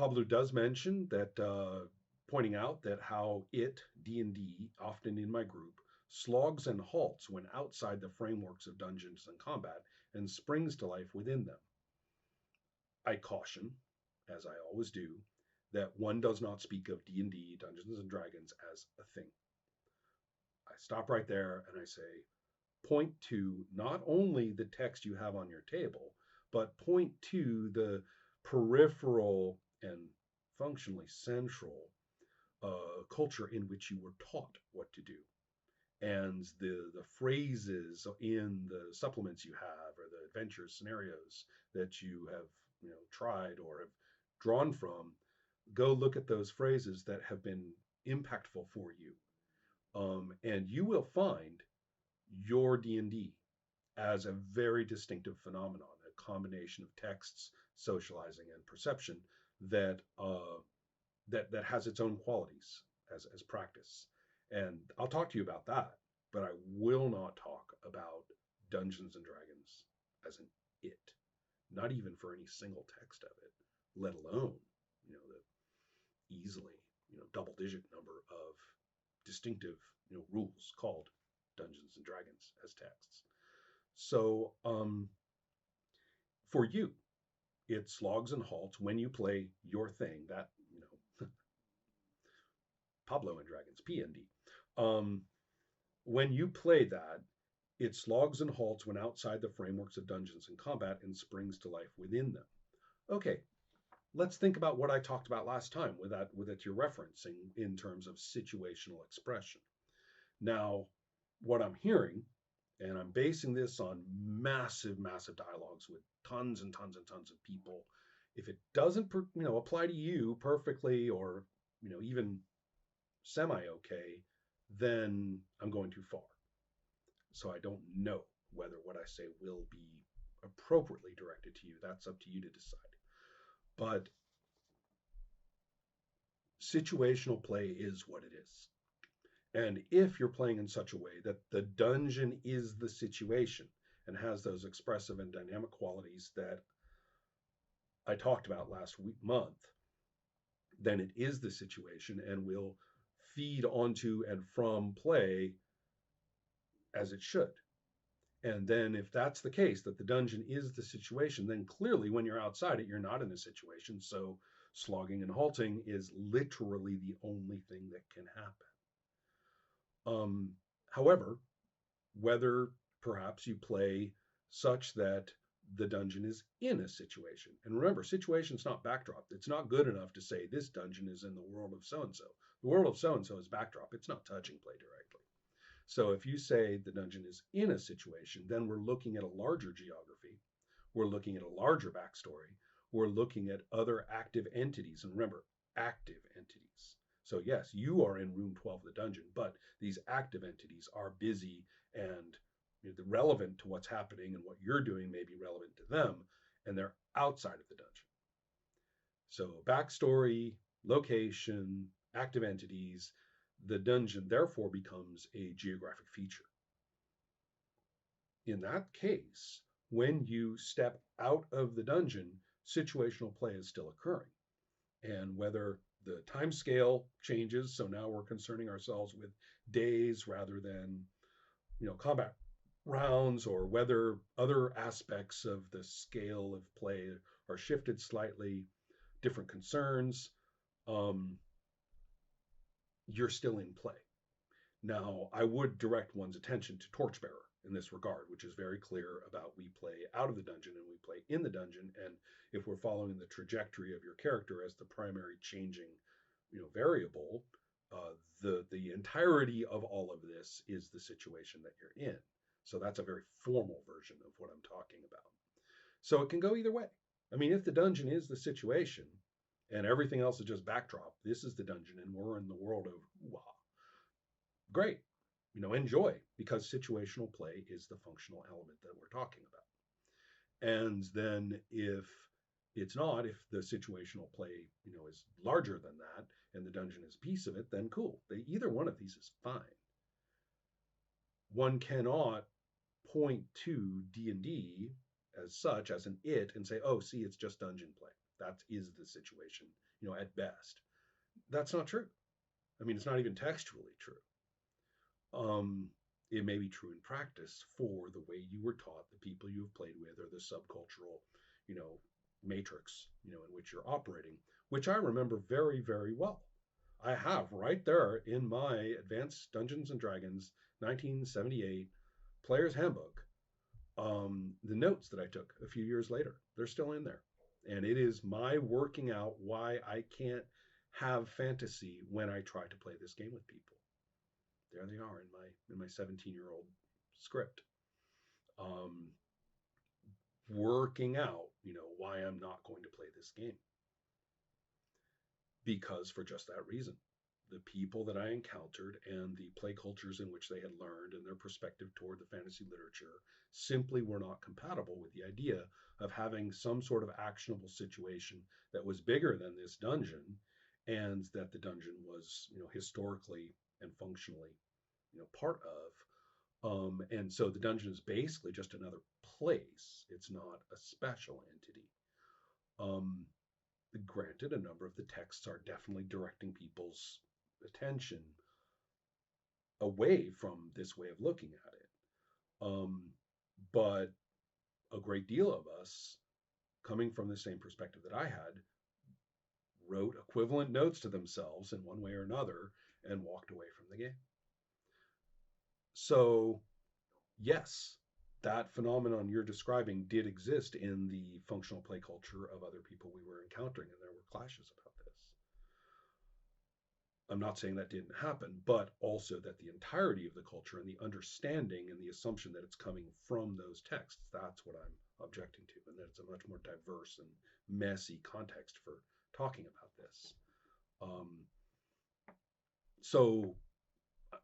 Pablo does mention that, pointing out that how it, D&D, often in my group, slogs and halts when outside the frameworks of Dungeons and Combat and springs to life within them. I caution, as I always do, that one does not speak of D&D, Dungeons and Dragons, as a thing. I stop right there and I say, point to not only the text you have on your table, but point to the peripheral and functionally central culture in which you were taught what to do. And the phrases in the supplements you have or the adventure scenarios that you have tried or have drawn from, go look at those phrases that have been impactful for you, and you will find your D&D as a very distinctive phenomenon, a combination of texts, socializing, and perception that that has its own qualities as practice. And I'll talk to you about that, but I will not talk about Dungeons and Dragons as an it, not even for any single text of it, let alone the easily double-digit number of distinctive rules called Dungeons and Dragons as texts. So for you, it slogs and halts when you play your thing. That Pablo and Dragons PND. When you play that, it slogs and halts when outside the frameworks of Dungeons and Combat and springs to life within them. Okay, let's think about what I talked about last time with that you're referencing in terms of situational expression. Now, what I'm hearing, and I'm basing this on massive, massive dialogues with tons and tons and tons of people. If it doesn't, apply to you perfectly, or even semi-okay, then I'm going too far. So I don't know whether what I say will be appropriately directed to you. That's up to you to decide. But situational play is what it is. And if you're playing in such a way that the dungeon is the situation and has those expressive and dynamic qualities that I talked about last month, then it is the situation and will feed onto and from play as it should. And then if that's the case, that the dungeon is the situation, then clearly when you're outside it, you're not in a situation. So slogging and halting is literally the only thing that can happen. However, whether perhaps you play such that the dungeon is in a situation. And remember, situation's not backdrop. It's not good enough to say this dungeon is in the world of so-and-so. The world of so-and-so is backdrop. It's not touching play directly. So if you say the dungeon is in a situation, then we're looking at a larger geography. We're looking at a larger backstory. We're looking at other active entities. And remember, active entities. So yes, you are in room 12 of the dungeon, but these active entities are busy and relevant to what's happening, and what you're doing may be relevant to them, and they're outside of the dungeon. So backstory, location, active entities, the dungeon therefore becomes a geographic feature. In that case, when you step out of the dungeon, situational play is still occurring. And whether the time scale changes, so now we're concerning ourselves with days rather than combat rounds, or whether other aspects of the scale of play are shifted slightly, different concerns, you're still in play. Now, I would direct one's attention to Torchbearer in this regard, which is very clear about we play out of the dungeon and we play in the dungeon. And if we're following the trajectory of your character as the primary changing, variable, the entirety of all of this is the situation that you're in. So that's a very formal version of what I'm talking about. So it can go either way. I mean, if the dungeon is the situation and everything else is just backdrop, this is the dungeon and we're in the world of ooh-ah. Great, enjoy, because situational play is the functional element that we're talking about. And then if it's not, if the situational play, is larger than that and the dungeon is a piece of it, then cool. Either one of these is fine. One cannot point to D&D as such, as an it, and say, oh, see, it's just dungeon play. That is the situation, at best. That's not true. I mean, it's not even textually true. Um, it may be true in practice for the way you were taught, the people you have played with, or the subcultural, you know, matrix, in which you're operating, which I remember very, very well. I have right there in my Advanced Dungeons and Dragons 1978 Player's Handbook, the notes that I took a few years later. They're still in there. And it is my working out why I can't have fantasy when I try to play this game with people. There they are in my 17-year-old script. Um, Working out, why I'm not going to play this game. Because for just that reason. The people that I encountered and the play cultures in which they had learned and their perspective toward the fantasy literature simply were not compatible with the idea of having some sort of actionable situation that was bigger than this dungeon, and that the dungeon was, historically and functionally, part of. And so the dungeon is basically just another place. It's not a special entity. Um, Granted, a number of the texts are definitely directing people's attention away from this way of looking at it. Um, but a great deal of us, coming from the same perspective that I had, wrote equivalent notes to themselves in one way or another and walked away from the game. So, yes, that phenomenon you're describing did exist in the functional play culture of other people we were encountering, and there were clashes about this. I'm not saying that didn't happen, but also that the entirety of the culture and the understanding and the assumption that it's coming from those texts, that's what I'm objecting to, and that it's a much more diverse and messy context for talking about this. Um, so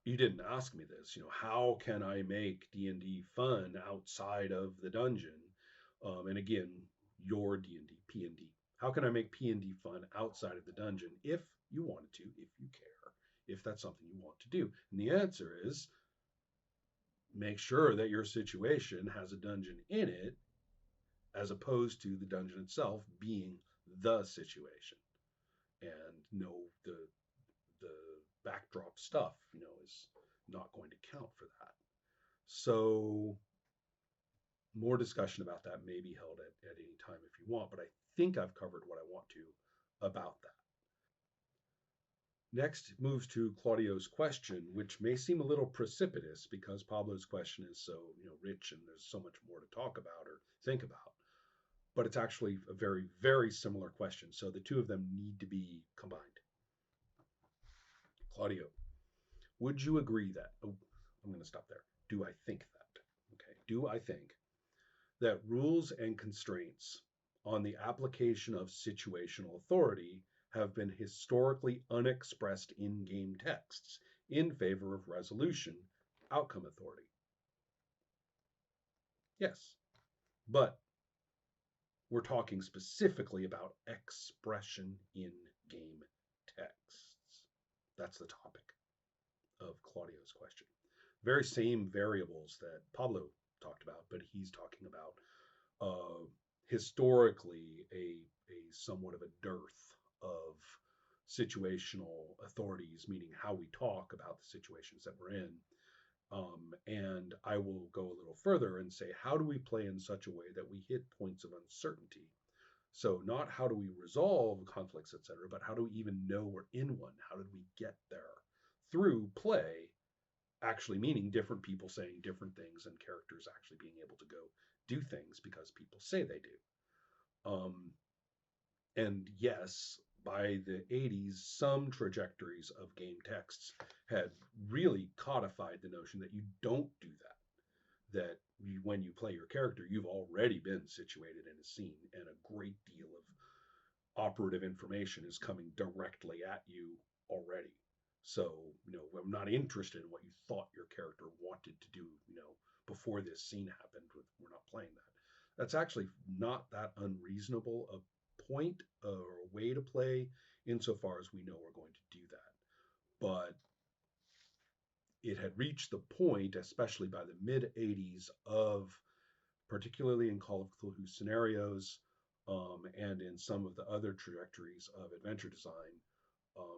you didn't ask me this, how can I make D&D fun outside of the dungeon? And again, your D&D, P&D. How can I make P&D fun outside of the dungeon if you wanted to, if you care, if that's something you want to do? And the answer is make sure that your situation has a dungeon in it as opposed to the dungeon itself being the situation. And no, the backdrop stuff, is not going to count for that. So more discussion about that may be held at any time if you want, but I think I've covered what I want to about that. Next moves to Claudio's question, which may seem a little precipitous because Pablo's question is so, rich and there's so much more to talk about or think about. But it's actually a very, very similar question. So the two of them need to be combined. Claudio, would you agree that? Oh, I'm going to stop there. Do I think that? Okay. Do I think that rules and constraints on the application of situational authority have been historically unexpressed in game texts in favor of resolution outcome authority? Yes. But we're talking specifically about expression in game texts. That's the topic of Claudio's question. Very same variables that Pablo talked about, but he's talking about historically a somewhat of a dearth of situational authorities, meaning how we talk about the situations that we're in. And I will go a little further and say, how do we play in such a way that we hit points of uncertainty? So not how do we resolve conflicts, etc., but how do we even know we're in one? How did we get there? Through play, actually meaning different people saying different things and characters actually being able to go do things because people say they do. And yes, by the 80s, some trajectories of game texts had really codified the notion that you don't do that. That when you play your character, you've already been situated in a scene, and a great deal of operative information is coming directly at you already. So, I'm not interested in what you thought your character wanted to do, before this scene happened. We're not playing that. That's actually not that unreasonable a point or a way to play insofar as we know we're going to do that. But it had reached the point, especially by the mid 80s, of particularly in Call of Cthulhu scenarios, and in some of the other trajectories of adventure design,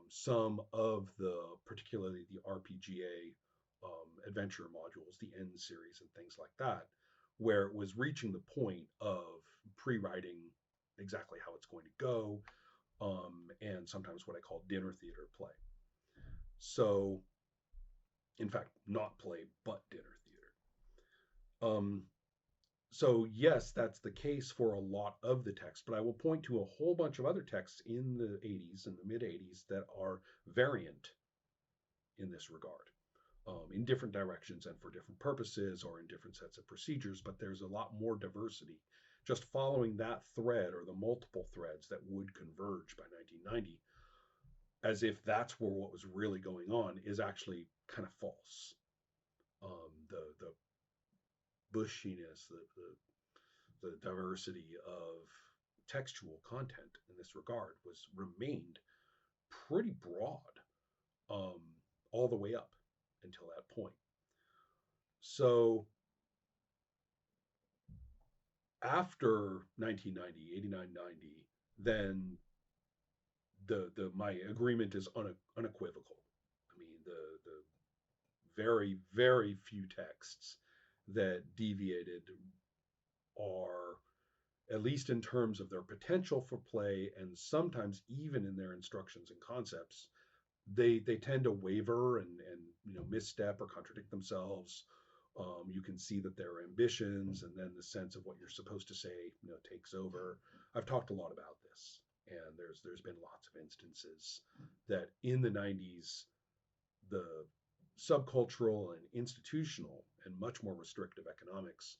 some of the, particularly the RPGA adventure modules, the N series and things like that, where it was reaching the point of pre-writing exactly how it's going to go, and sometimes what I call dinner theater play. So, in fact, not play, but dinner theater. So yes, that's the case for a lot of the text, but I will point to a whole bunch of other texts in the 80s and the mid 80s that are variant in this regard, in different directions and for different purposes or in different sets of procedures, but there's a lot more diversity. Just following that thread or the multiple threads that would converge by 1990, as if that's where what was really going on, is actually kind of false. The bushiness, the diversity of textual content in this regard was remained pretty broad, um, all the way up until that point. So after 1990, 89, 90, then the my agreement is unequivocal. I mean, the very, very few texts that deviated are, at least in terms of their potential for play and sometimes even in their instructions and concepts, they tend to waver and misstep or contradict themselves. You can see that there are ambitions, and then the sense of what you're supposed to say takes over. I've talked a lot about this, and there's been lots of instances that in the 90s, the subcultural and institutional and much more restrictive economics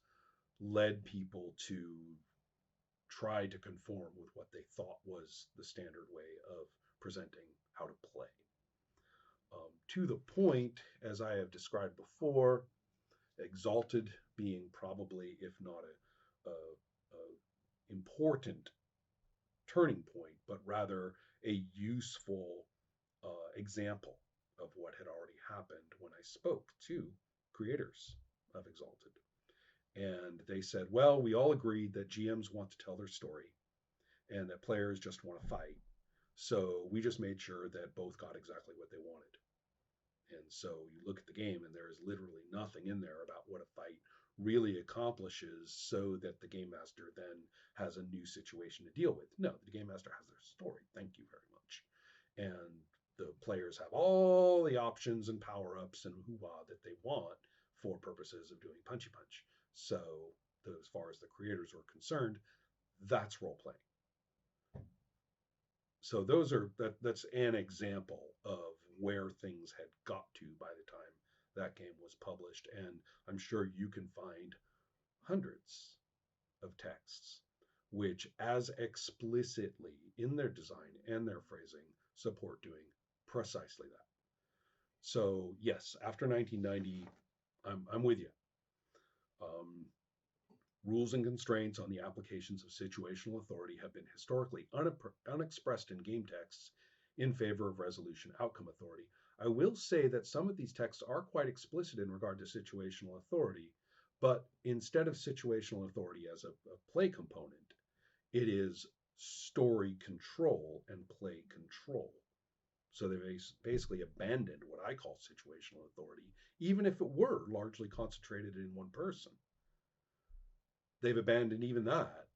led people to try to conform with what they thought was the standard way of presenting how to play. To the point, as I have described before, Exalted being probably, if not a important turning point, but rather a useful example of what had already happened when I spoke to creators of Exalted. And they said, well, we all agreed that GMs want to tell their story and that players just want to fight. So we just made sure that both got exactly what they wanted. And so you look at the game, and there is literally nothing in there about what a fight really accomplishes so that the game master then has a new situation to deal with. No, the game master has their story. Thank you very much. And the players have all the options and power ups and hoo-ha that they want for purposes of doing punchy punch. So, as far as the creators were concerned, that's role playing. So that's an example of where things had got to by the time that game was published, and I'm sure you can find hundreds of texts which as explicitly in their design and their phrasing support doing precisely that. So yes, after 1990, I'm with you. Um, Rules and constraints on the applications of situational authority have been historically unexpressed in game texts in favor of resolution outcome authority. I will say that some of these texts are quite explicit in regard to situational authority, but instead of situational authority as a play component, it is story control and play control. So they basically abandoned what I call situational authority, even if it were largely concentrated in one person. They've abandoned even that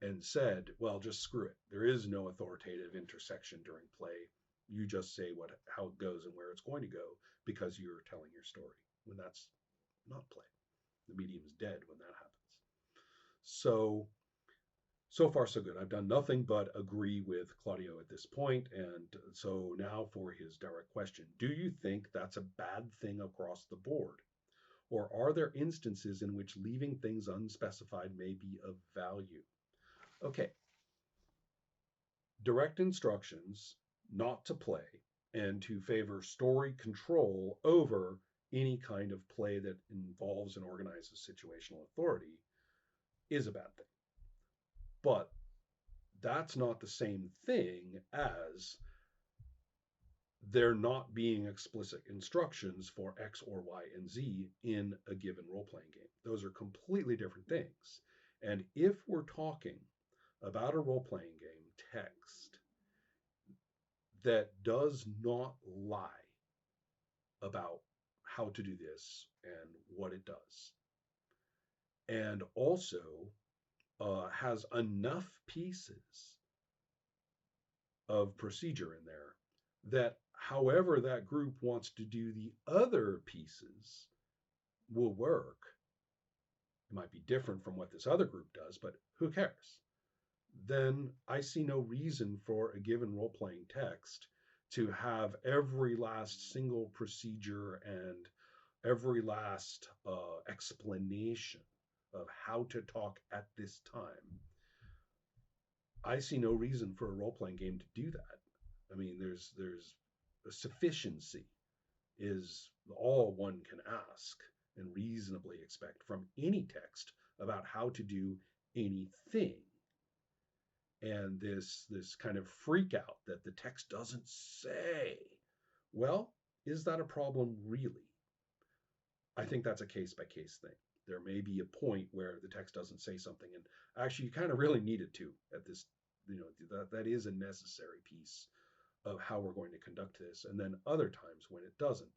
and said, well, just screw it. There is no authoritative intersection during play. You just say how it goes and where it's going to go because you're telling your story. When that's not play. The medium is dead when that happens. So far so good. I've done nothing but agree with Claudio at this point. And so now for his direct question. Do you think that's a bad thing across the board? Or are there instances in which leaving things unspecified may be of value? Okay. Direct instructions not to play and to favor story control over any kind of play that involves and organizes situational authority is a bad thing. But that's not the same thing as there not being explicit instructions for X or Y and Z in a given role-playing game. Those are completely different things. And if we're talking about a role playing game text that does not lie about how to do this and what it does, and also has enough pieces of procedure in there that however that group wants to do the other pieces will work. It might be different from what this other group does, but who cares? Then I see no reason for a given role playing text to have every last single procedure and every last explanation of how to talk at this time. I see no reason for a role playing game to do that. I mean, there's a sufficiency is all one can ask and reasonably expect from any text about how to do anything. And this kind of freak out that the text doesn't say, well, is that a problem really? I think that's a case by case thing. There may be a point where the text doesn't say something, and actually, you kind of really need it to at this. That is a necessary piece of how we're going to conduct this. And then other times when it doesn't.